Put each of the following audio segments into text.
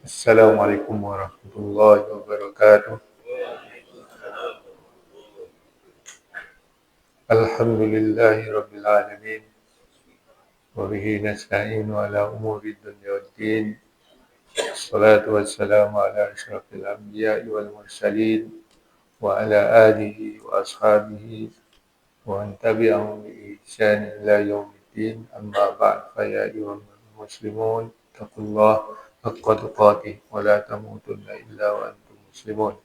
Assalamualaikum warahmatullahi wabarakatuh. Alhamdulillahi rabbil alamin. Wa bihi nasta'inu ala umuri dunya waddin. Assalatu wassalamu ala asyrafil anbiya'i wal mursalin wa ala alihi wa ashabihi wa man tabi'ahum bi ihsan ila yaumiddin. Amma ba'd, fa ya ayyuhal muslimun taqullaha haqqa tuqatih wa la tamutunna illa wa antum muslimun.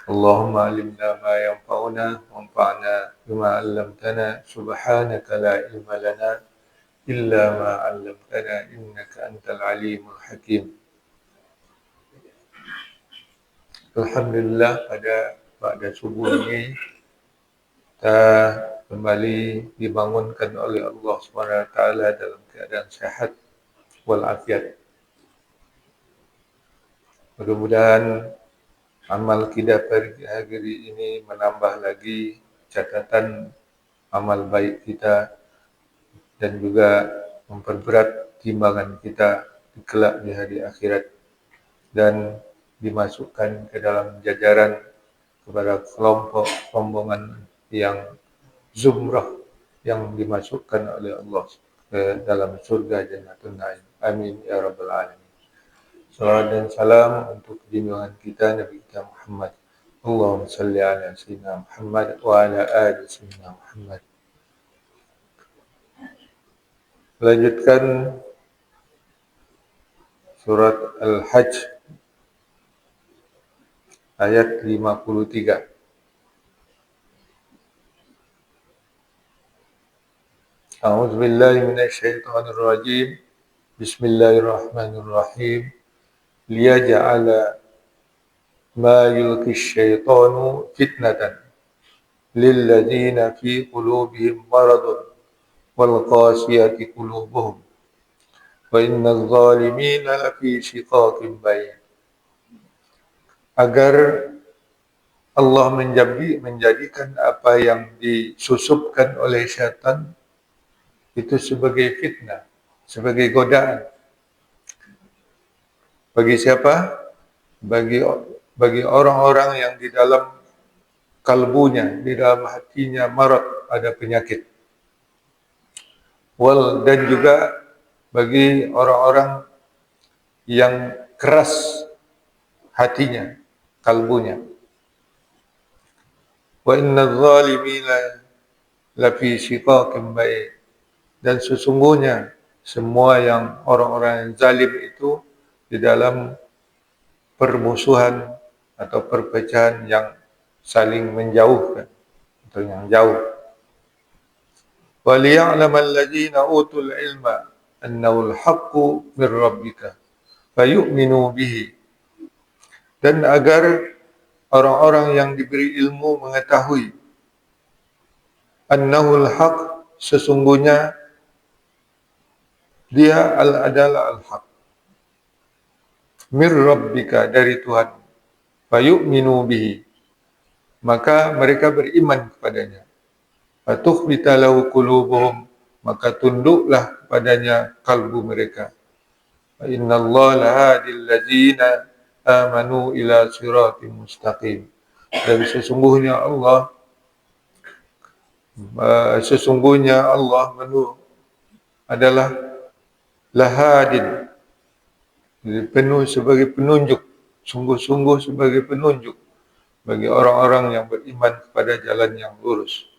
اللهم علمنا ما ينفعنا وانفعنا بما علمتنا سبحانك لا علم لنا إلا ما علمتنا إنك أنت العليم الحكيم. Alhamdulillah, pada subuh ini kita kembali dibangunkan oleh Allah SWT dalam keadaan sehat walafiat. Mudah-mudahan amal kita hari ini menambah lagi catatan amal baik kita dan juga memperberat timbangan kita kelak di hari akhirat dan dimasukkan ke dalam jajaran kepada kelompok rombongan yang zumrah yang dimasukkan oleh Allah ke dalam surga Jannatul Naim. Amin ya rabbal alamin. Salawat dan salam untuk junjungan kita Nabi kita Muhammad. Allahumma salli ala sayyidina Muhammad wa ala ali sayyidina Muhammad. Melanjutkan surat Al-Hajj ayat 53. A'udzu billahi minasyaitonir rajim. Bismillahirrahmanirrahim. Liyaj'ala ma yulqish syaitanu fitnatan lil ladzina fi qulubihim maradun wal qasiyati qulubuhum wa innadh zalimina lafi shiqaqin ba'id. Agar Allah menjadikan apa yang disusupkan oleh syaitan itu sebagai fitnah, sebagai godaan. Bagi siapa? Bagi orang-orang yang di dalam kalbunya, di dalam hatinya marad, ada penyakit. Dan juga bagi orang-orang yang keras hatinya, kalbunya. Wa innadz zalimina lafi shiqaqin ba'id. Dan sesungguhnya semua yang orang-orang yang zalim itu di dalam permusuhan atau perpecahan yang saling menjauhkan atau yang jauh. Wa liya'lamal ladzina utul ilma annahu al-haqqu mir rabbika fayu'minu bihi. Dan agar orang-orang yang diberi ilmu mengetahui annahul haq, sesungguhnya dia adalah al-haq, mir rabbika, dari Tuhan, fayu'minu bihi, maka mereka beriman kepadanya, fatukhbita lahu qulubuhum, maka tunduklah kepadanya kalbu mereka. Fa innallaha lahadil ladzina amanu ila siratim mustaqim. Dan sesungguhnya Allah adalah lahadin, penuh sebagai penunjuk, sungguh-sungguh sebagai penunjuk bagi orang-orang yang beriman kepada jalan yang lurus.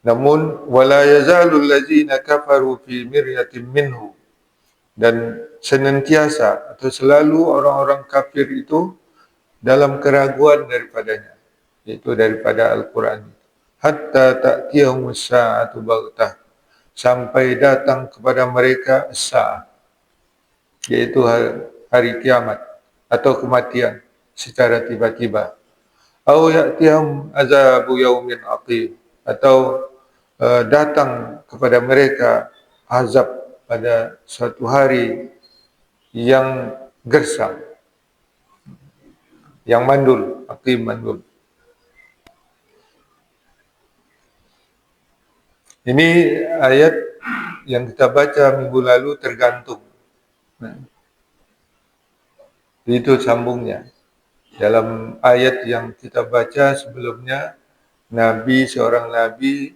Namun wala yazalul ladzina kafaru fi miryatin minhu, dan senantiasa atau selalu orang-orang kafir itu dalam keraguan daripadanya, yaitu daripada Al-Quran. Hatta ta'tiyahumus sa'atu baghtah, sampai datang kepada mereka as-sa'ah, yaitu hari kiamat atau kematian secara tiba-tiba. Au ya'tiyahum azabu yaumin aqim, atau datang kepada mereka azab pada suatu hari yang gersang, yang mandul, aqim, mandul. Ini ayat yang kita baca minggu lalu tergantung Nah, itu sambungnya. Dalam ayat yang kita baca sebelumnya, Nabi, seorang Nabi,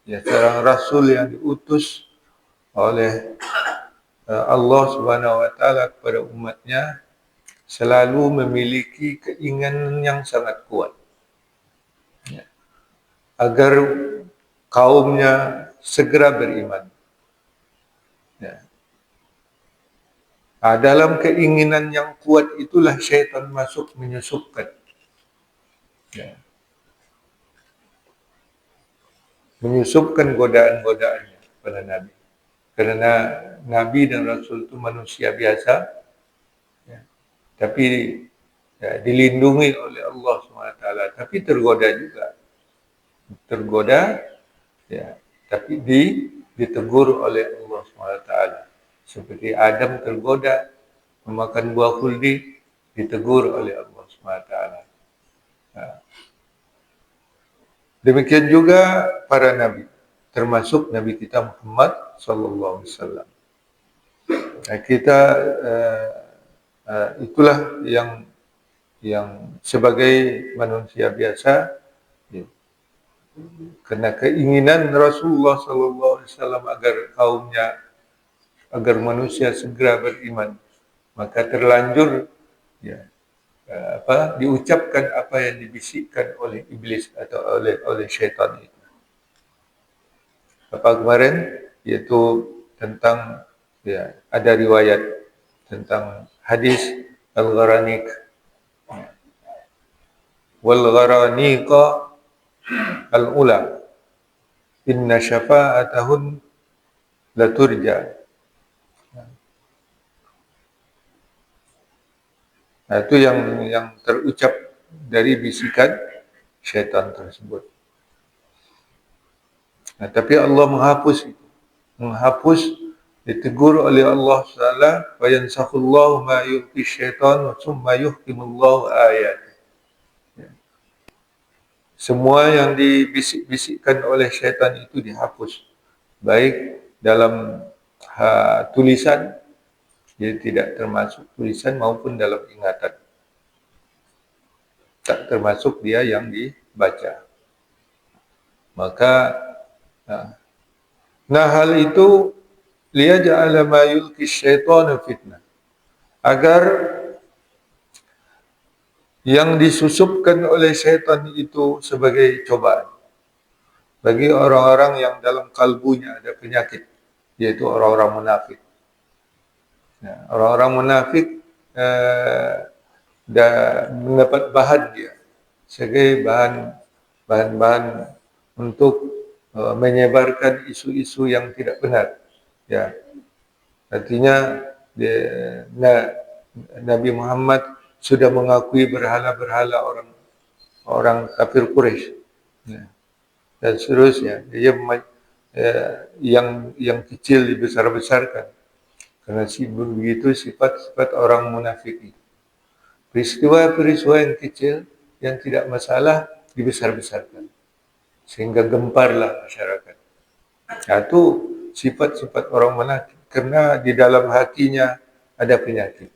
ya, seorang Rasul yang diutus oleh Allah Subhanahu Wa Taala kepada umatnya, selalu memiliki keinginan yang sangat kuat, ya, agar kaumnya segera beriman. Ya. Dalam keinginan yang kuat itulah syaitan masuk menyusupkan, ya, menyusupkan godaan-godaannya pada Nabi. Karena Nabi dan Rasul itu manusia biasa, ya, tapi ya, dilindungi oleh Allah SWT, tapi tergoda juga, tergoda, ya, tapi ditegur oleh Allah SWT. Seperti Adam tergoda memakan buah khuldi, ditegur oleh Allah SWT. Demikian juga para nabi, termasuk Nabi kita Muhammad sallallahu alaihi wasallam. Kita itulah yang sebagai manusia biasa, ya, karena keinginan Rasulullah sallallahu alaihi wasallam agar kaumnya, agar manusia segera beriman, maka terlanjur, ya, diucapkan apa yang dibisikkan oleh iblis atau oleh syaitan itu. Apa kemarin, yaitu tentang, ya, ada riwayat tentang hadis al-gharanik, wal gharanika al-ula inna syafa'atahun la turja. Nah, itu yang terucap dari bisikan syaitan tersebut. Nah, tapi Allah menghapus, ditegur oleh Allah Taala, wa yansakhullahu ma yulqi syaitan wa tsumma yuhkimullahu ayat. Semua yang dibisik-bisikkan oleh syaitan itu dihapus, baik dalam tulisan, jadi tidak termasuk tulisan, maupun dalam ingatan, tak termasuk dia yang dibaca. Maka nah hal itu liyaj'ala ma yulqi syaitanu fitnah, agar yang disusupkan oleh syaitan itu sebagai cobaan bagi orang-orang yang dalam kalbunya ada penyakit, yaitu orang-orang munafik. Ya, orang-orang munafik mendapat bahan dia sebagai bahan untuk menyebarkan isu-isu yang tidak benar. Ya, artinya Nabi Muhammad sudah mengakui berhala-berhala orang kafir Quraisy, ya, dan seterusnya. Dia yang kecil dibesar-besarkan, karena begitu sifat-sifat orang munafik itu. Peristiwa-peristiwa yang kecil yang tidak masalah dibesar-besarkan sehingga gemparlah masyarakat. Nah, itu sifat-sifat orang munafik, karena di dalam hatinya ada penyakit.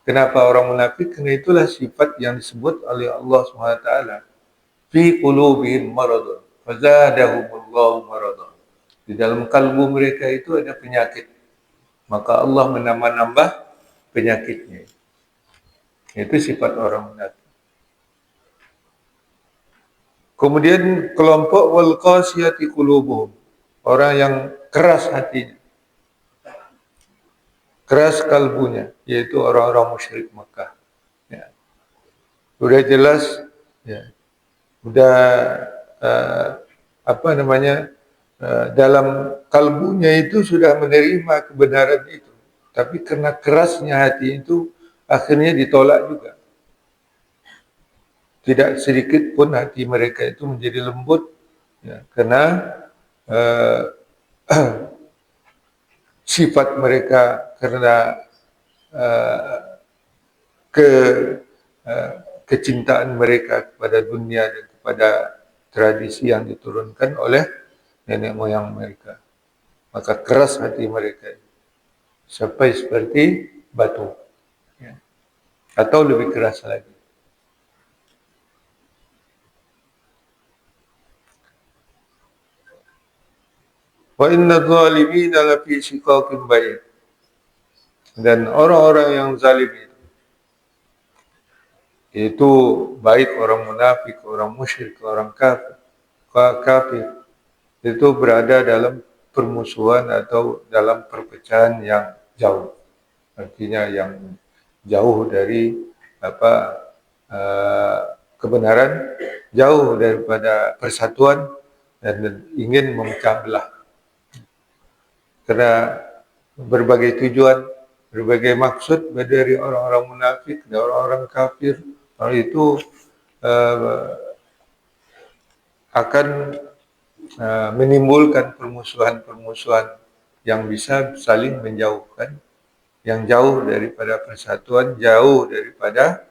Kenapa orang munafik? Karena itulah sifat yang disebut oleh Allah SWT, fi qulubihim maradun fazadahumullahu maradun. Di dalam kalbu mereka itu ada penyakit, maka Allah menambah penyakitnya. Itu sifat orang munafik. Kemudian kelompok wal qasiyati qulubuhum, orang yang keras hatinya, keras kalbunya, yaitu orang-orang musyrik Mekah. Ya. Sudah jelas, ya, sudah dalam kalbunya itu sudah menerima kebenaran itu, tapi karena kerasnya hati itu akhirnya ditolak juga. Tidak sedikit pun hati mereka itu menjadi lembut, ya, karena sifat mereka, karena kecintaan mereka kepada dunia dan kepada tradisi yang diturunkan oleh nenek moyang mereka. Maka keras hati mereka. sampai seperti batu, ya. Atau lebih keras lagi. Wa inna zalimina lafi shiqaqin ba'id. Dan orang-orang yang zalim itu baik orang munafik, orang musyrik, orang kafir itu berada dalam permusuhan atau dalam perpecahan yang jauh. Artinya yang jauh dari apa uh, kebenaran, jauh daripada persatuan dan ingin memecah belah. Karena berbagai tujuan, berbagai maksud dari orang-orang munafik dan orang-orang kafir, orang itu akan menimbulkan permusuhan-permusuhan yang bisa saling menjauhkan, yang jauh daripada persatuan, jauh daripada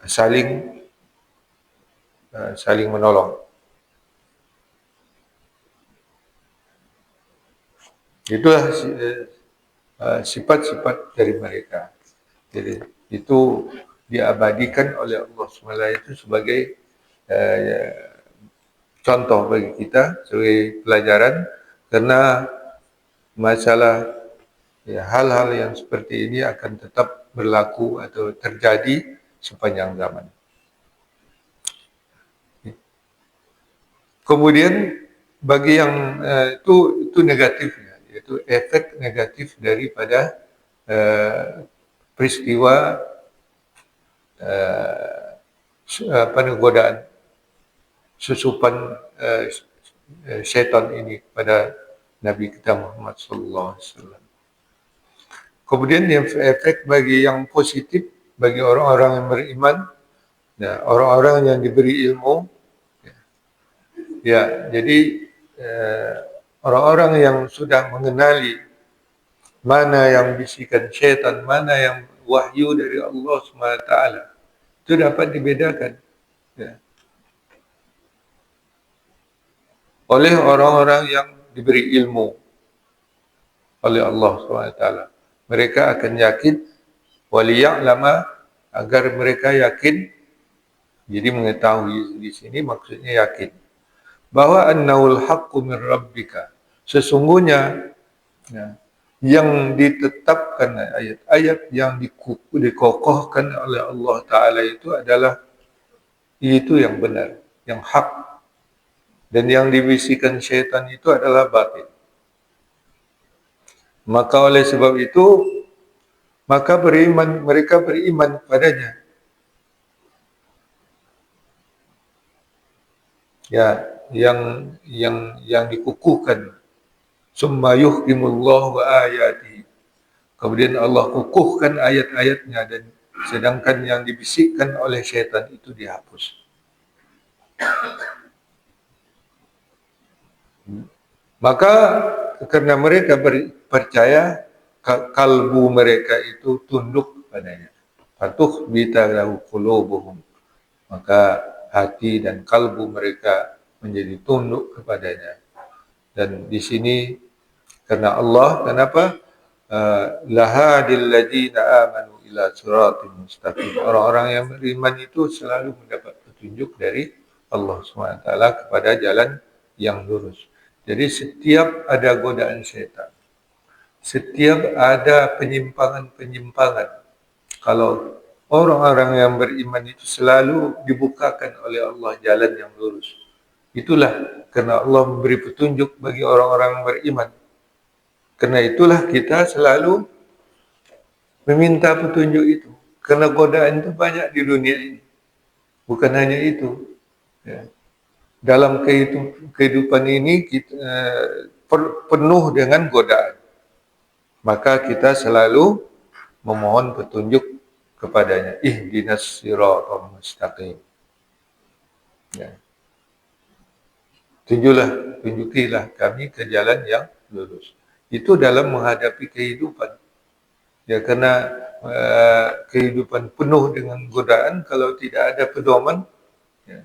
saling menolong. Itulah sifat-sifat dari mereka. Jadi itu diabadikan oleh Allah SWT itu sebagai contoh bagi kita, sebagai pelajaran, karena masalah hal-hal yang seperti ini akan tetap berlaku atau terjadi sepanjang zaman. Kemudian bagi yang itu negatifnya, yaitu efek negatif daripada peristiwa godaan susupan syaitan ini kepada Nabi kita Muhammad sallallahu alaihi wasallam. Kemudian yang efek bagi yang positif bagi orang-orang yang beriman, orang-orang yang diberi ilmu, ya, jadi orang-orang yang sudah mengenali mana yang bisikan syaitan, mana yang wahyu dari Allah SWT, itu dapat dibedakan, ya, oleh orang-orang yang diberi ilmu oleh Allah SWT. Mereka akan yakin, waliya'lama, agar mereka yakin. Jadi mengetahui di sini maksudnya yakin bahwa annahul haqqu min rabbika, sesungguhnya, ya, yang ditetapkan ayat-ayat yang dikokohkan oleh Allah Ta'ala itu adalah itu yang benar, yang hak, dan yang dibisikkan syaitan itu adalah batil. Maka oleh sebab itu, maka mereka beriman padanya. Ya, yang dikukuhkan. Summa yuhkimullahu ayatihi. Kemudian Allah kukuhkan ayat-ayatnya, dan sedangkan yang dibisikkan oleh syaitan itu dihapus. Maka karena mereka percaya, kalbu mereka itu tunduk padanya. Fatukhbita lahu qulubuhum. Maka hati dan kalbu mereka menjadi tunduk kepadanya. Dan di sini karena Allah, kenapa? Lahadil ladina amanu ila siratin mustaqim. Orang-orang yang beriman itu selalu mendapat petunjuk dari Allah SWT kepada jalan yang lurus. Jadi setiap ada godaan syaitan, setiap ada penyimpangan-penyimpangan, kalau orang-orang yang beriman itu selalu dibukakan oleh Allah jalan yang lurus. Itulah karena Allah memberi petunjuk bagi orang-orang yang beriman. Karena itulah kita selalu meminta petunjuk itu. Karena godaan itu banyak di dunia ini. Bukan hanya itu. Ya. Dalam kehidupan ini kita penuh dengan godaan. Maka kita selalu memohon petunjuk kepadanya. Ihdinas siratal mustaqim. Ya. Tunjukilah kami ke jalan yang lurus. Itu dalam menghadapi kehidupan. Ya, karena kehidupan penuh dengan godaan, kalau tidak ada pedoman, ya,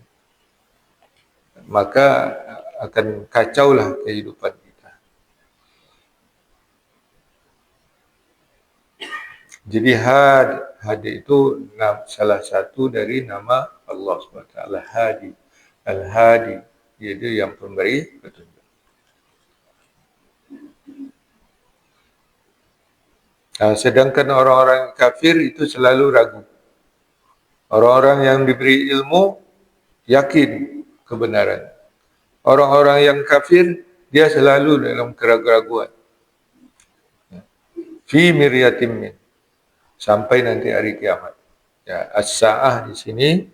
maka akan kacaulah kehidupan kita. Jadi Hadi itu salah satu dari nama Allah SWT. Hadi. Al-Hadi. Yaitu yang pemberi petunjuk. Sedangkan orang-orang kafir itu selalu ragu. Orang-orang yang diberi ilmu yakin kebenaran. Orang-orang yang kafir dia selalu dalam keraguan. Fi miryatin min, sampai nanti hari kiamat. Ya, as-sa'ah di sini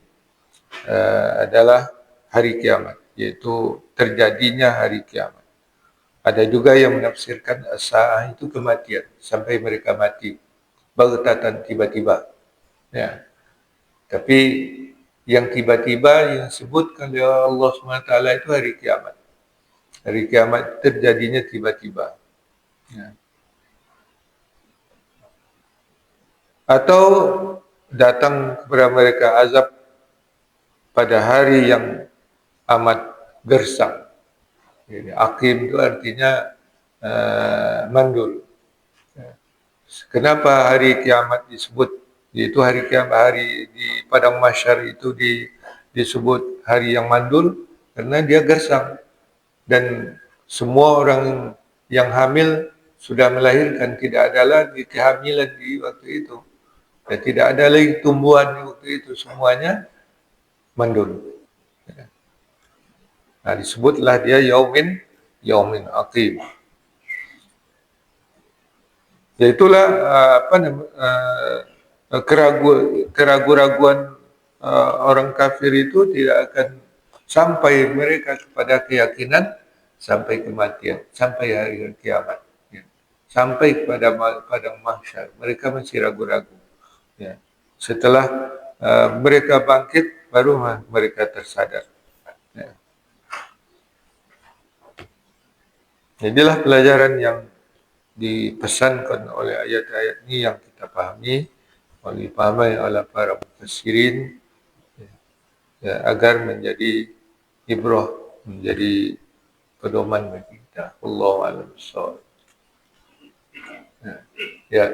adalah hari kiamat, yaitu terjadinya hari kiamat. Ada juga yang menafsirkan as-sa'ah itu kematian, sampai mereka mati baghtatan, tiba-tiba. Ya. Tapi yang tiba-tiba yang disebutkan oleh Allah SWT itu hari kiamat. Hari kiamat terjadinya tiba-tiba. Ya. Atau datang kepada mereka azab pada hari yang amat gersang. Jadi, akim itu artinya mandul. Kenapa hari kiamat disebut? Yaitu hari kiamat, hari di padang mahsyar itu disebut hari yang mandul karena dia gersang dan semua orang yang hamil sudah melahirkan, tidak ada lagi kehamilan di waktu itu dan tidak ada lagi tumbuhan di waktu itu, semuanya mandul. Nah, disebutlah dia yaumin aqim. Yaitulah keraguan orang kafir itu tidak akan sampai mereka kepada keyakinan sampai kematian, sampai hari kiamat, ya. Sampai kepada padang mahsyar mereka masih ragu-ragu, ya. Setelah mereka bangkit baru mereka tersadar, ya. Jadilah pelajaran yang dipesankan oleh ayat-ayat ini yang kita pahami oleh para mufassirin, ya, agar menjadi ibrah, menjadi pedoman bagi kita. Wallahu a'lam bishawab. Ya.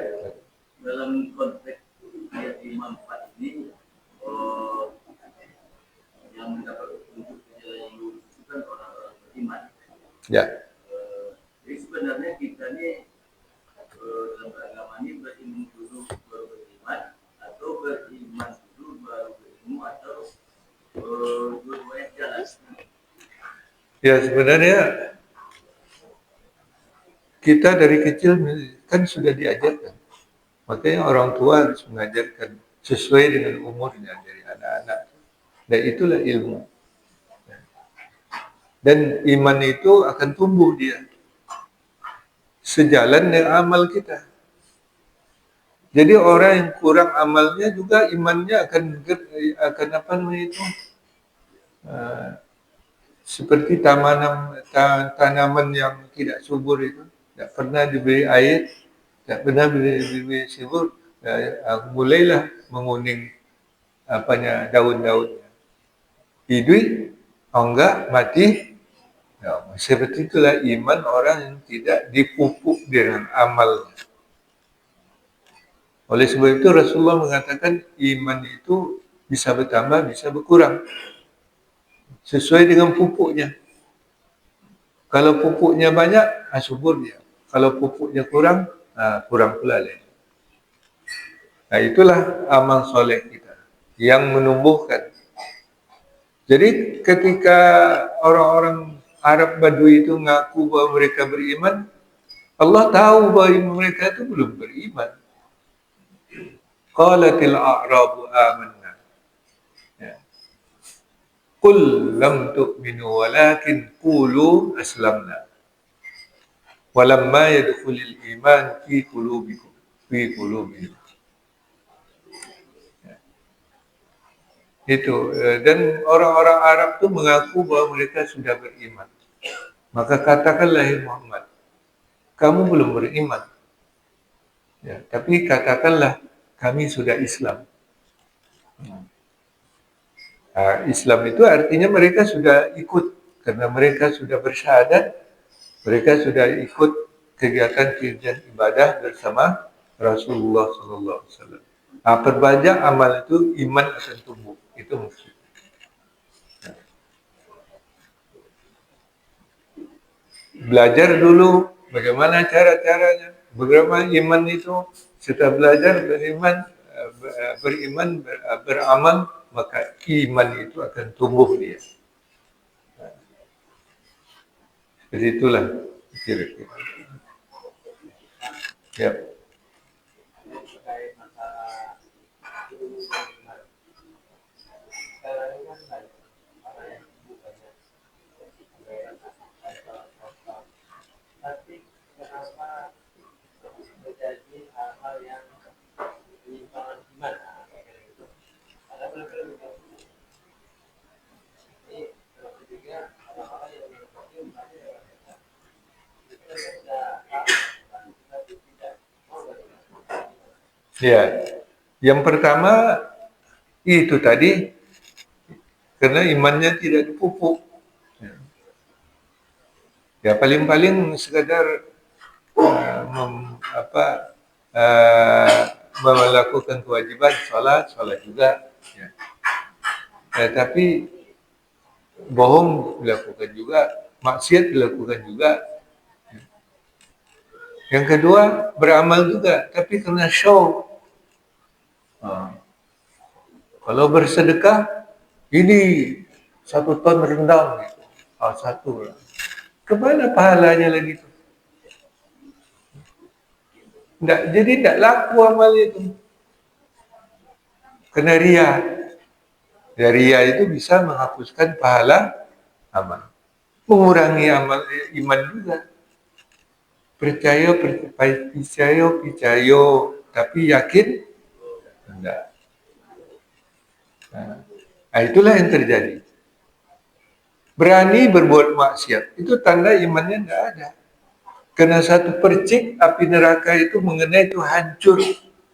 Dalam konteks ayat 54 ini, yang mendapat petunjuk yang lurus itu kan orang-orang beriman. Ya. Jadi sebenarnya kita ini dalam agama ini berilmu dulu baru beriman, atau beriman dulu baru berilmu, atau dua-duanya jalan. Ya, sebenarnya kita dari kecil kan sudah diajarkan. Makanya orang tua harus mengajarkan sesuai dengan umurnya dari anak-anak. Dan itulah ilmu. Dan iman itu akan tumbuh dia sejalan dengan amal kita. Jadi orang yang kurang amalnya juga imannya akan apa namanya itu? Seperti tanaman yang tidak subur itu, tidak pernah diberi air, tidak pernah diberi subur, mulailah menguning daun-daunnya. Hidup, enggak mati. Ya, seperti itulah iman orang yang tidak dipupuk dengan amal. Oleh sebab itu Rasulullah mengatakan iman itu bisa bertambah, bisa berkurang sesuai dengan pupuknya. Kalau pupuknya banyak, subur dia. Kalau pupuknya kurang, kurang pula lain. Nah, itulah amal soleh kita yang menumbuhkan. Jadi ketika orang-orang Arab Badui itu mengaku bahwa mereka beriman, Allah tahu bahwa mereka itu belum beriman. Qalatil a'rabu amanna. Ya. Qul lam tu'minu walakin qulu aslamna. Walamma yadkhulul iman fi qulubikum. Fi qulubihim. Itu, dan orang-orang Arab itu mengaku bahwa mereka sudah beriman. Maka katakanlah, hai Muhammad, kamu belum beriman. Ya, tapi katakanlah kami sudah Islam. Islam itu artinya mereka sudah ikut, karena mereka sudah bersyahadat, mereka sudah ikut kegiatan ibadah bersama Rasulullah Sallallahu Alaihi Wasallam. Perbanyak amal itu iman akan tumbuh. Itu maksud. Belajar dulu bagaimana cara-caranya. Bagaimana iman itu setelah belajar beramal, maka iman itu akan tumbuh dia. Jadi itulah kira-kira. Ya. Ya, yang pertama itu tadi karena imannya tidak dipupuk. Ya paling-paling sekadar uh, melakukan kewajiban sholat juga. Ya. Tapi bohong dilakukan juga, maksiat dilakukan juga. Yang kedua beramal juga, tapi kena show. Kalau bersedekah ini 1 ton rendang, gitu. Satu lah. Kemana pahalanya lagi itu? Jadi tidak laku amal itu. Kena ria. Ya, ria itu bisa menghapuskan pahala amal. Mengurangi amal iman juga. Percaya, tapi yakin enggak. Nah, itulah yang terjadi. Berani berbuat maksiat, itu tanda imannya enggak ada. Karena satu percik api neraka itu mengenai itu hancur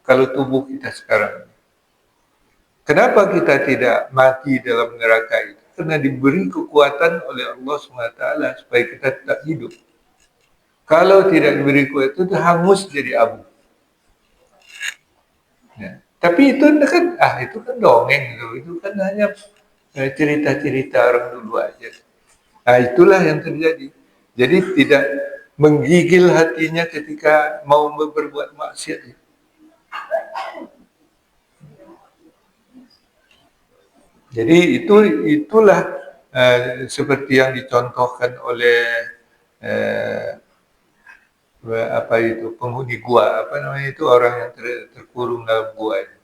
kalau tubuh kita sekarang. Kenapa kita tidak mati dalam neraka itu? Karena diberi kekuatan oleh Allah SWT supaya kita tetap hidup. Kalau tidak diberi kekuatan itu hangus jadi abu. Ya. Tapi itu kan dongeng itu kan hanya cerita-cerita orang dulu aja. Nah, itulah yang terjadi. Jadi tidak menggigil hatinya ketika mau berbuat maksiat. Jadi itulah seperti yang dicontohkan oleh penghuni gua, orang yang terkurung dalam gua itu.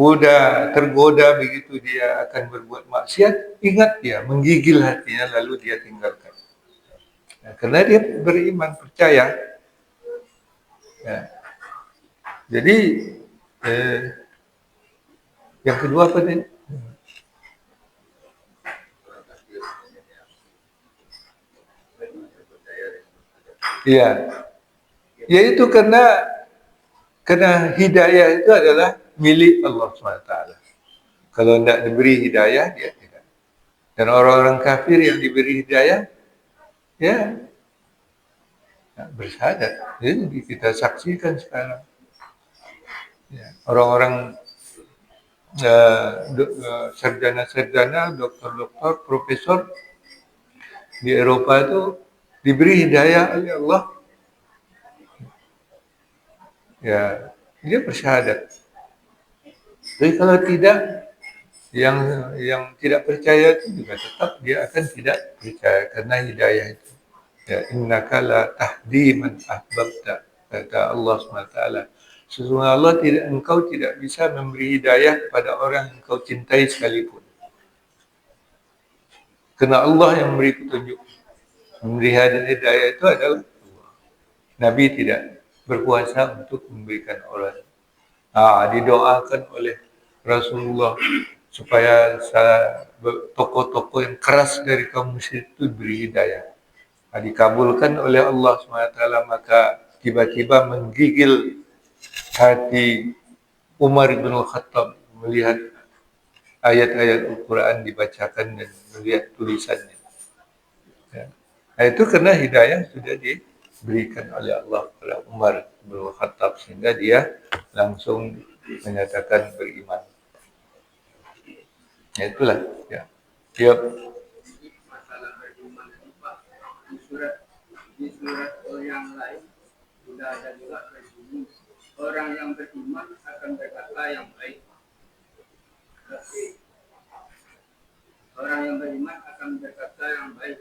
Udah tergoda begitu dia akan berbuat maksiat, ingat dia menggigil hatinya lalu dia tinggalkan. Nah, karena dia beriman, percaya. Ya. Jadi yang kedua apa tadi? Iya. Yaitu karena hidayah itu adalah milik Allah SWT. Kalau tidak diberi hidayah, dia tidak. Dan orang-orang kafir yang diberi hidayah, ya bersyahadat. Jadi kita saksikan sekarang. Ya, orang-orang sarjana-sarjana, doktor-doktor, profesor di Eropa itu diberi hidayah oleh Allah. Ya, dia bersyahadat. Tapi kalau tidak, yang tidak percaya itu juga tetap dia akan tidak percaya karena hidayah itu. Ya, innaka la tahdi man ahbabta, kata Allah SWT. Sesungguhnya Allah engkau tidak bisa memberi hidayah kepada orang yang engkau cintai sekalipun. Karena Allah yang memberi petunjuk. Memberi hidayah itu adalah Allah. Nabi tidak berkuasa untuk memberikan orang. Didoakan oleh Rasulullah supaya tokoh-tokoh yang keras dari kaum musyrik itu diberi hidayah. Dikabulkan oleh Allah SWT, maka tiba-tiba menggigil hati Umar bin Khattab melihat ayat-ayat Al-Quran dibacakan dan melihat tulisannya. Ya. Nah, itu karena hidayah sudah diberikan oleh Allah kepada Umar bin Khattab sehingga dia langsung menyatakan beriman. Ya itulah. Ya. Siap. Masalah beriman ini Pak, di surat yang lain sudah ada juga berbunyi orang yang beriman akan berkata yang baik. Tapi orang yang beriman akan berkata yang baik.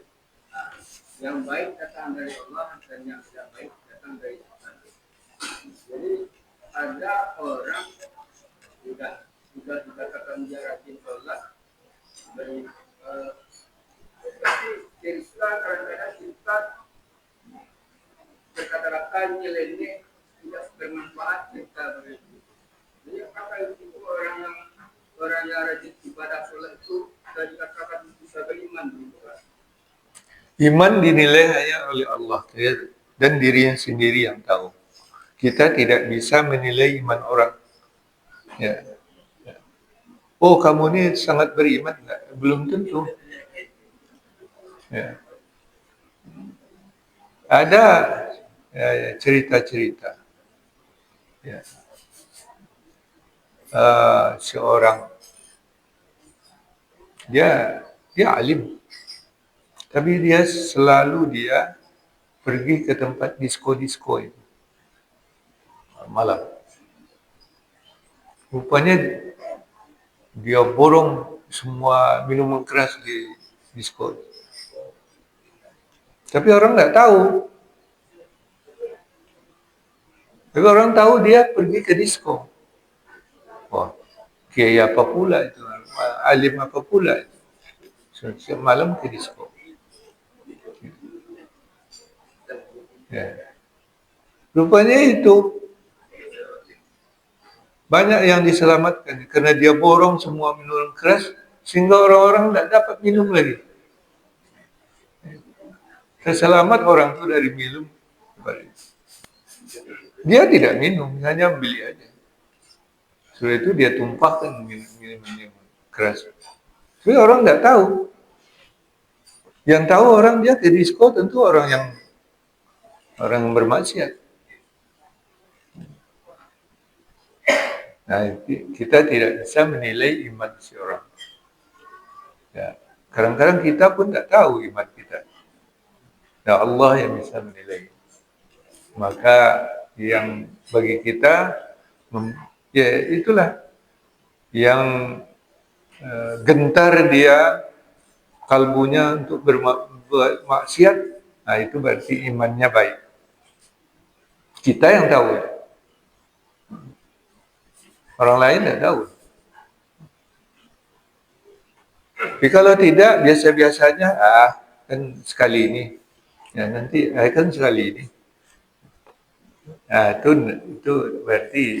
Nah, yang baik datang dari Allah dan yang tidak baik datang dari Tuhan. Jadi ada orang juga dikatakan dia rajin sholat, beri kita kadang-kadang kita berkata-kata nyeleneh tidak bermanfaat kita begitu. Jadi apa itu orang yang rajin ibadah sholat itu sudah dikatakan bisa beriman gitu kan? Iman dinilai hanya oleh Allah dan dirinya sendiri yang tahu. Kita tidak bisa menilai iman orang. Ya. Oh, kamu ini sangat beriman, enggak? Belum tentu. Ya. Ada cerita-cerita. Ya. Seorang dia alim, tapi dia selalu pergi ke tempat disko itu malam. Rupanya dia borong semua minuman keras di disko. Tapi orang nggak tahu. Tapi orang tahu dia pergi ke disko. Wah, kiai apa pula itu? Alim apa pula itu? Setiap malam ke disko. Ya. Rupanya itu banyak yang diselamatkan karena dia borong semua minuman keras sehingga orang-orang tidak dapat minum lagi. Selamat orang itu dari minum. Dia tidak minum, hanya beli aja. Setelah itu dia tumpahkan minum keras. Tapi orang tidak tahu. Yang tahu orang dia ke disko tentu orang yang bermaksiat. Nah, kita tidak bisa menilai iman seorang. Ya. Kadang-kadang kita pun tidak tahu iman kita. Nah, Allah yang bisa menilai. Maka yang bagi kita, ya itulah yang gentar dia kalbunya untuk bermaksiat. Nah, itu berarti imannya baik. Kita yang tahu. Orang lain tidak tahu. Tapi kalau tidak, biasa-biasanya, kan sekali ini. Ya, nanti, kan sekali ini. Nah, itu berarti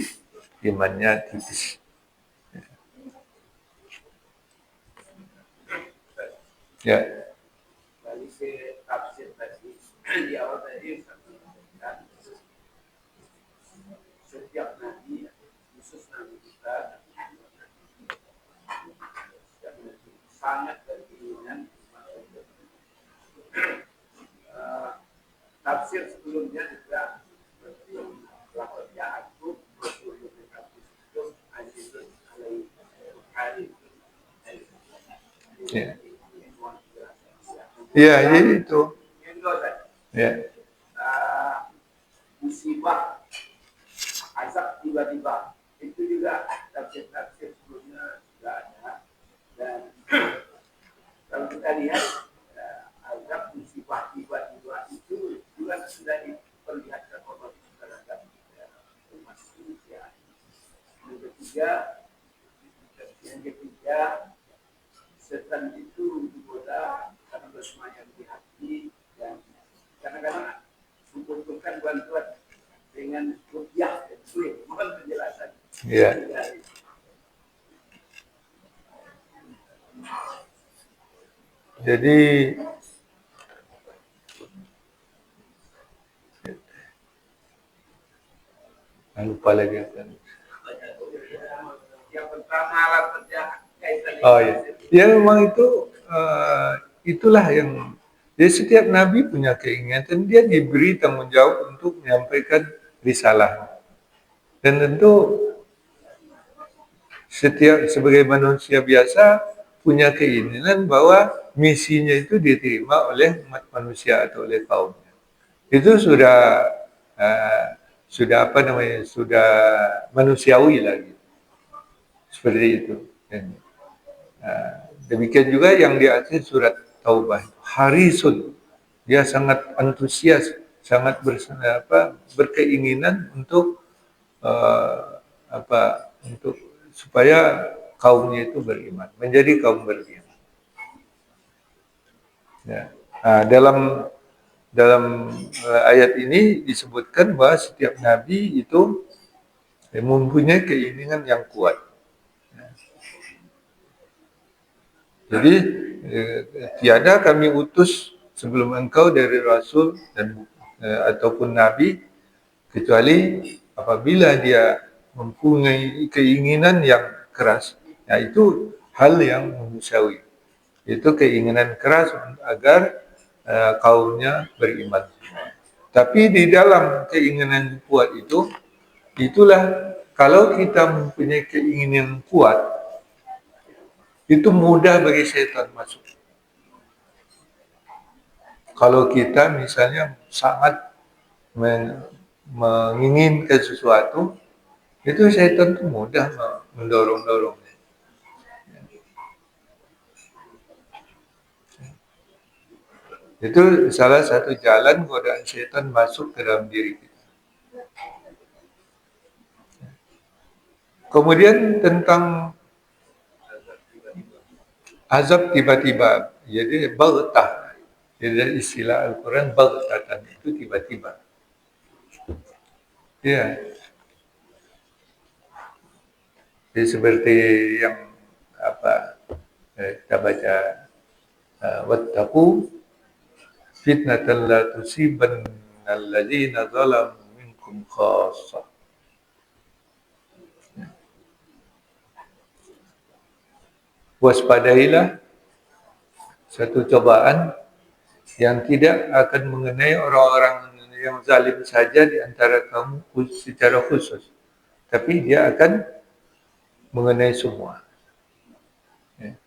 imannya tipis. Ya. Balik ke tafsir tadi di awal tadi setiap nabi khusus nabi kita sangat berkeinginan tafsir sebelumnya juga lapatnya aku Ya. Ya, jadi itu. Ya. Musibah azab tiba-tiba itu juga tafsir sebelumnya sudah ada dan kalau kita lihat azab musibah tiba-tiba itu juga sudah diperlihatkan oleh terhadap umat manusia. Yang ketiga setan itu digoda karena bersemayam di hati dan kadang-kadang membutuhkan bantuan dengan rupiah dan sulit mohon penjelasan. Ya. Jadi lupa lagi kan. Yang pertama lapatnya kaitan Oh ya, ya memang itu itulah Jadi setiap nabi punya keinginan, dia diberi tanggung jawab untuk menyampaikan risalah. Dan tentu setiap sebagai manusia biasa punya keinginan bahwa misinya itu diterima oleh umat manusia atau oleh kaumnya. Itu uh, sudah apa namanya, sudah manusiawi lagi, seperti itu. Dan, demikian juga yang di akhir surat Taubah, harisun, dia sangat antusias, sangat berkeinginan untuk untuk supaya kaumnya itu beriman, menjadi kaum beriman. Ya. Nah, dalam ayat ini disebutkan bahwa setiap nabi itu mempunyai keinginan yang kuat. Jadi tiada kami utus sebelum engkau dari rasul dan ataupun nabi kecuali apabila dia mempunyai keinginan yang keras. Nah, itu hal yang manusiawi. Itu keinginan keras agar kaumnya beriman. Tapi di dalam keinginan kuat itu, itulah kalau kita mempunyai keinginan kuat, itu mudah bagi setan masuk. Kalau kita misalnya sangat menginginkan sesuatu, itu setan itu mudah mendorong-dorong. Itu salah satu jalan godaan setan masuk ke dalam diri kita. Kemudian tentang azab tiba-tiba, jadi baghtah. Jadi istilah Al-Quran baghtatan itu tiba-tiba. Ya, jadi seperti yang kita baca, wattaqu fitnatan la tusibanna alladzina zalamu minkum khassah. Waspadailah satu cobaan yang tidak akan mengenai orang-orang yang zalim saja di antara kamu secara khusus, tapi dia akan mengenai semua. Ya.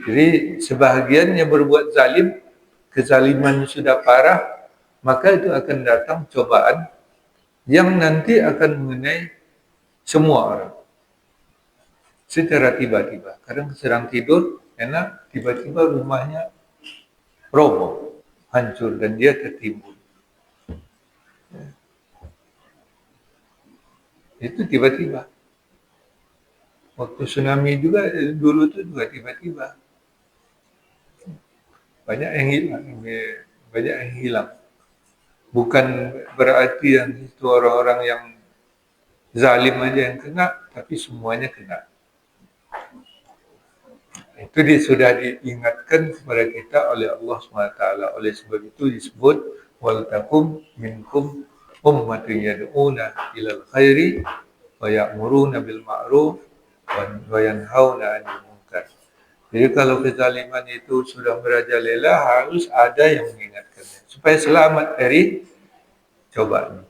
Jadi sebahagian yang berbuat zalim, kezaliman sudah parah, maka itu akan datang cobaan yang nanti akan mengenai semua orang secara tiba-tiba. Kadang sedang tidur, enak, tiba-tiba rumahnya roboh, hancur, dan dia tertimbun. Itu tiba-tiba. Waktu tsunami juga, dulu itu juga tiba-tiba. Banyak yang hilang. Bukan berarti yang itu orang-orang yang zalim aja yang kena, tapi semuanya kena. Itu sudah diingatkan kepada kita oleh Allah SWT. Oleh sebab itu disebut wal takum minkum ummatun yad'una ilal khairi wa ya'muruna bil ma'ruf wa yanhauna 'anil munkar. Jadi kalau kezaliman itu sudah merajalela, harus ada yang mengingatkannya supaya selamat dari cobaan,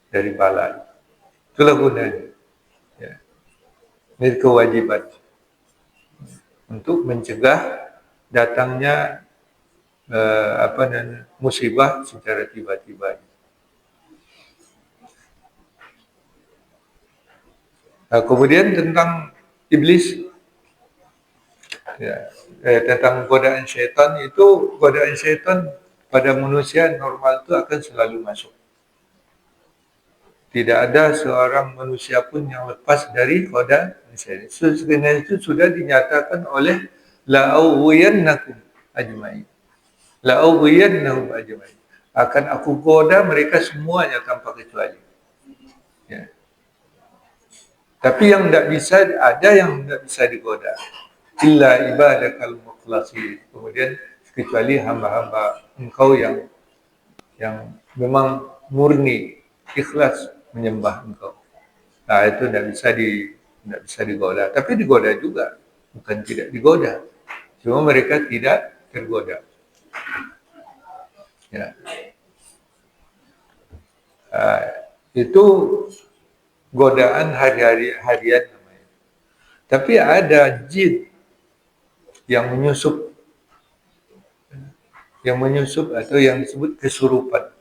dari bala. Itulah gunanya. Ya. Ini kewajiban untuk mencegah datangnya musibah secara tiba-tiba. Nah, kemudian tentang iblis, ya, tentang godaan syaitan, itu godaan syaitan pada manusia normal itu akan selalu masuk. Tidak ada seorang manusia pun yang lepas dari godaan syaitan. Sebenarnya itu sudah dinyatakan oleh la'uwiyannakum ajma'in. La'uwiyannahum ajma'in. Akan aku goda mereka semuanya tanpa kecuali. Ya. Tapi yang tidak bisa, ada yang tidak bisa digoda. Illa ibadakal mukhlasin. Kemudian kecuali hamba-hamba engkau yang memang murni, ikhlas menyembah engkau. Nah, itu tidak bisa digoda. Tapi digoda juga, bukan tidak digoda. Cuma mereka tidak tergoda. Ya. Itu godaan harian namanya. Tapi ada jin yang menyusup atau yang disebut kesurupan.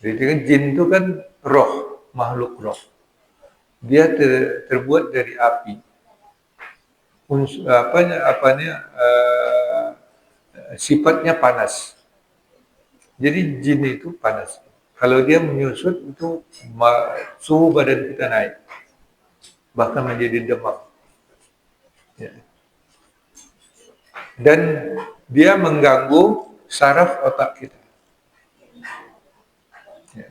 Jadi kan jin itu kan roh, makhluk roh. Dia terbuat dari api. Sifatnya panas. Jadi jin itu panas. Kalau dia menyusut itu suhu badan kita naik, bahkan menjadi demam. Ya. Dan dia mengganggu saraf otak kita. Ya.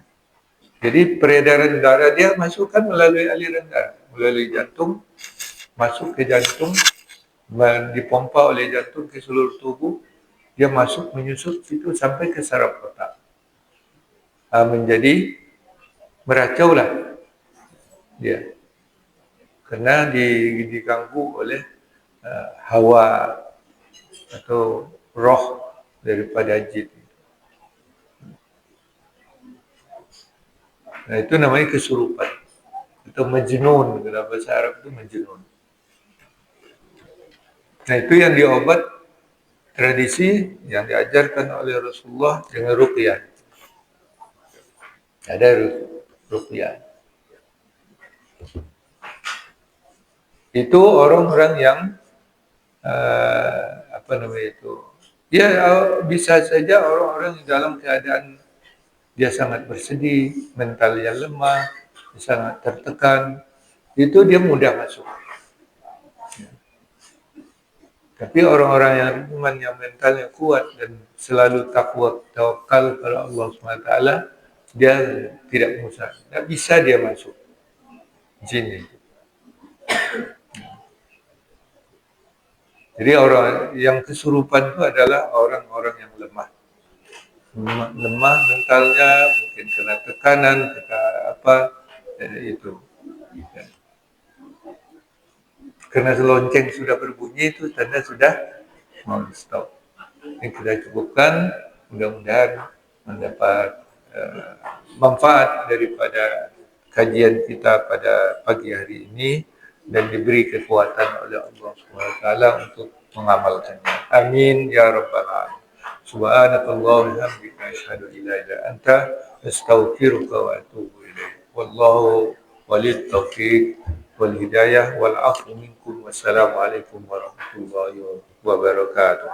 Jadi peredaran darah dia masukkan melalui aliran darah, melalui jantung, masuk ke jantung, dipompa oleh jantung ke seluruh tubuh, dia masuk menyusup situ sampai ke saraf otak. Menjadi meracau lah dia, karena diganggu oleh hawa atau roh daripada jin. Nah itu namanya kesurupan atau majnun, dalam bahasa Arab itu majnun. Nah itu yang diobat tradisi yang diajarkan oleh Rasulullah dengan ruqyah. Ada ruqyah. Itu orang-orang yang ya bisa saja orang-orang dalam keadaan dia sangat bersedih, mentalnya lemah, sangat tertekan, itu dia mudah masuk. Tapi orang-orang yang imannya mentalnya kuat dan selalu takwa tawakal kepada Allah SWT, dia tidak musnah. Tidak bisa dia masuk jin itu. Jadi orang yang kesurupan itu adalah orang-orang yang lemah mentalnya, mungkin kena tekanan, kena apa, itu. Karena lonceng sudah berbunyi itu tanda sudah mau stop. Ini kita cukupkan, mudah-mudahan mendapat manfaat daripada kajian kita pada pagi hari ini dan diberi kekuatan oleh Allah SWT untuk mengamalkannya. Amin ya rabbal alamin. Subhanakallah wa bihamdika asyhadu an la ilaha illa anta astaghfiruka wa atubu ilaik. Wallahu waliyut taufiq wal hidayah wal afu minkum. Wassalamualaikum warahmatullahi wabarakatuh.